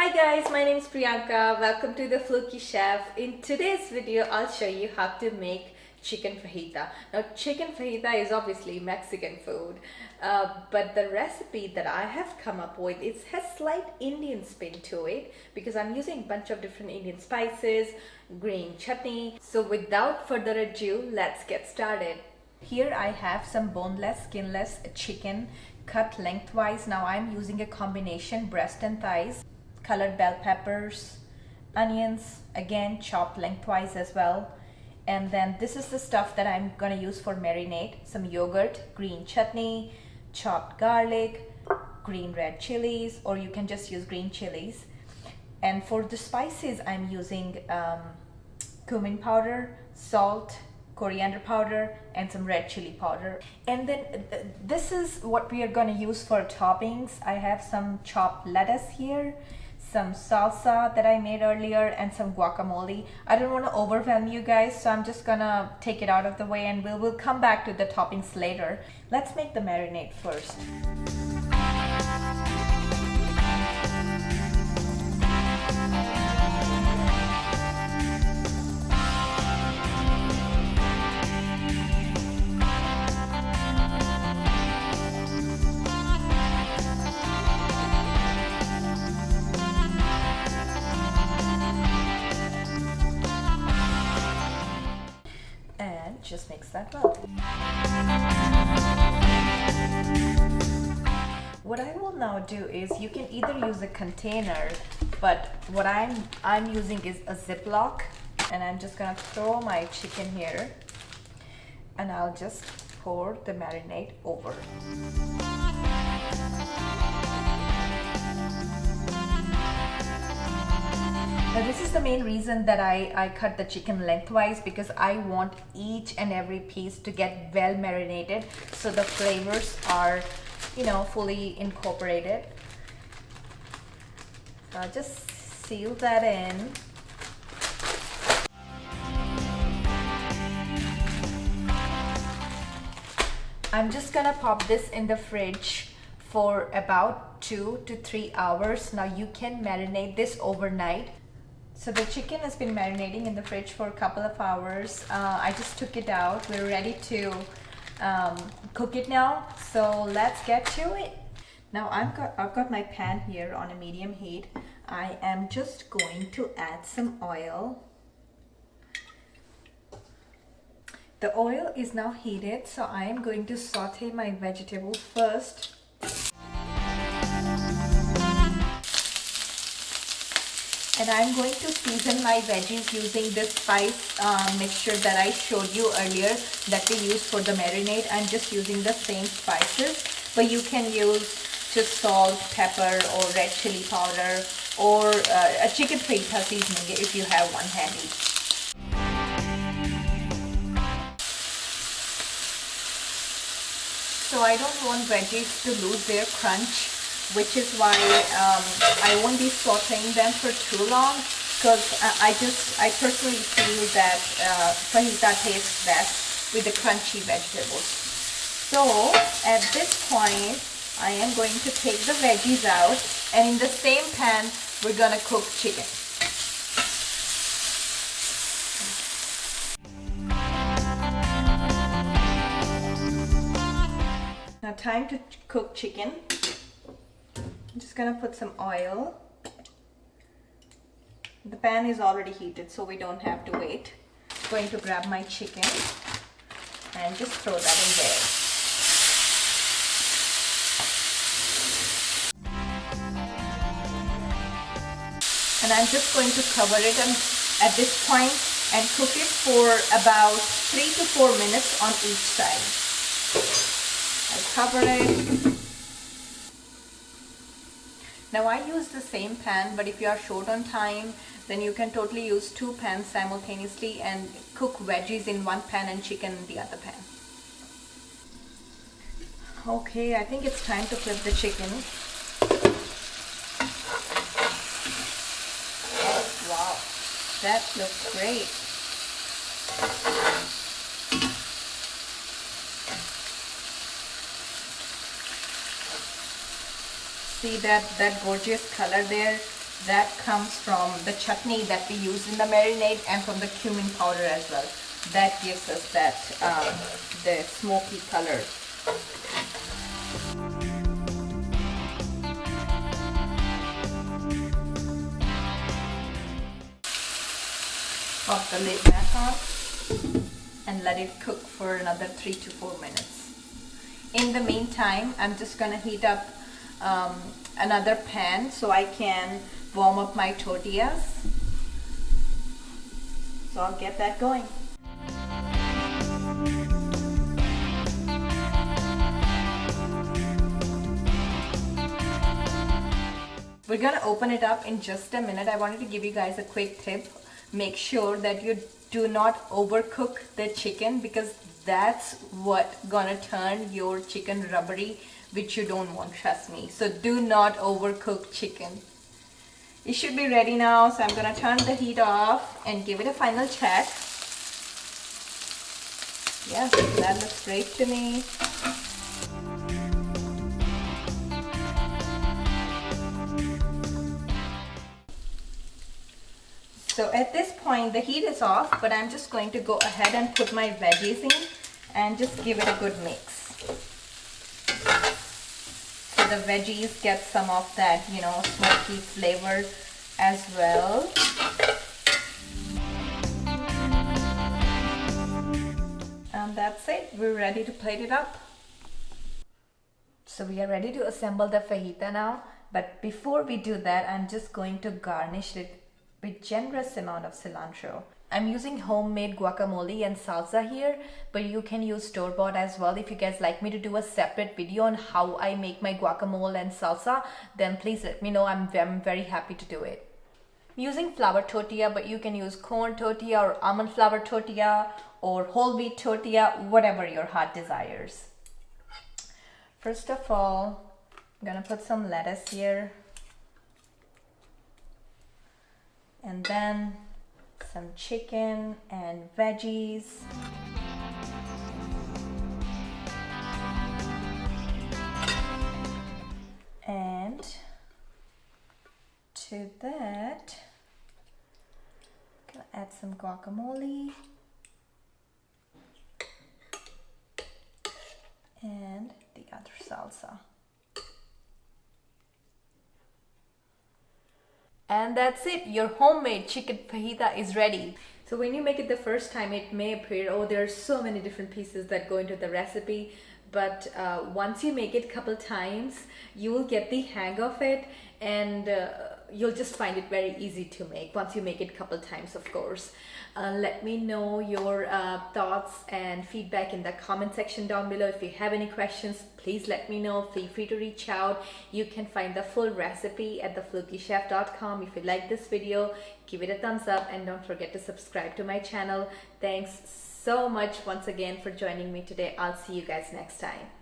Hi guys, my name is Priyanka. Welcome to the Fluky Chef. In today's video, I'll show you how to make chicken fajita. Now, chicken fajita is obviously Mexican food, but the recipe that I have come up with has slight Indian spin to it because I'm using a bunch of different Indian spices, green chutney. So without further ado, let's get started. Here I have some boneless, skinless chicken cut lengthwise. Now I'm using a combination breast and thighs, colored bell peppers, onions, again chopped lengthwise as well. And then this is the stuff that I'm gonna use for marinade: some yogurt, green chutney, chopped garlic, green red chilies, or you can just use green chilies. And for the spices, I'm using cumin powder, salt, coriander powder, and some red chili powder. And then this is what we are going to use for toppings. I have some chopped lettuce here, some salsa that I made earlier, and some guacamole. I don't want to overwhelm you guys, so I'm just gonna take it out of the way and we'll come back to the toppings later. Let's make the marinade first. Just mix that well. What I will now do is, you can either use a container, but what I'm using is a ziploc, and I'm just gonna throw my chicken here and I'll just pour the marinade over. Now this is the main reason that I cut the chicken lengthwise, because I want each and every piece to get well marinated so the flavors are, fully incorporated. So I'll just seal that in. I'm just gonna pop this in the fridge for about 2 to 3 hours. Now you can marinate this overnight. So the chicken has been marinating in the fridge for a couple of hours. I just took it out. We're ready to cook it now. So let's get to it. Now I've got my pan here on a medium heat. I am just going to add some oil. The oil is now heated, so I am going to saute my vegetables first. And I'm going to season my veggies using this spice mixture that I showed you earlier that we use for the marinade. I'm just using the same spices, but you can use just salt, pepper, or red chili powder, or a chicken fajita seasoning if you have one handy. So I don't want veggies to lose their crunch, which is why I won't be sauteing them for too long, because I personally feel that fajita tastes best with the crunchy vegetables. So at this point, I am going to take the veggies out, and in the same pan, we're gonna cook chicken. Now time to cook chicken. I'm just gonna put some oil. The pan is already heated, so we don't have to wait. I'm going to grab my chicken and just throw that in there. And I'm just going to cover it at this point and cook it for about 3 to 4 minutes on each side. I'll cover it. Now I use the same pan, but if you are short on time, then you can totally use 2 pans simultaneously and cook veggies in one pan and chicken in the other pan. Okay, I think it's time to flip the chicken. Oh, wow, that looks great. See that gorgeous color there? That comes from the chutney that we use in the marinade and from the cumin powder as well. That gives us that the smoky color. Pop the lid back on and let it cook for another 3 to 4 minutes. In the meantime, I'm just gonna heat up another pan so I can warm up my tortillas. So I'll get that going. We're gonna open it up in just a minute. I wanted to give you guys a quick tip. Make sure that you do not overcook the chicken, because that's what gonna turn your chicken rubbery, which you don't want, trust me. So do not overcook chicken. It should be ready now, so I'm gonna turn the heat off and give it a final check. Yes, that looks great to me. So at this point the heat is off, but I'm just going to go ahead and put my veggies in and just give it a good mix. So the veggies get some of that, you know, smoky flavor as well. And that's it. We're ready to plate it up. So we are ready to assemble the fajita now. But before we do that, I'm just going to garnish it with generous amount of cilantro. I'm using homemade guacamole and salsa here, but you can use store-bought as well. If you guys like me to do a separate video on how I make my guacamole and salsa, then please let me know. I'm very happy to do it. I'm using flour tortilla, but you can use corn tortilla or almond flour tortilla or whole wheat tortilla, whatever your heart desires. First of all, I'm gonna put some lettuce here. And then some chicken and veggies. And to that, I'm gonna add some guacamole and the other salsa. And that's it, your homemade chicken fajita is ready. So when you make it the first time, it may appear, oh, there are so many different pieces that go into the recipe. But once you make it a couple times, you will get the hang of it, and you'll just find it very easy to make once you make it a couple times, of course. Let me know your thoughts and feedback in the comment section down below. If you have any questions, please let me know. Feel free to reach out. You can find the full recipe at theflukychef.com. If you like this video, give it a thumbs up and don't forget to subscribe to my channel. Thanks so much once again for joining me today. I'll see you guys next time.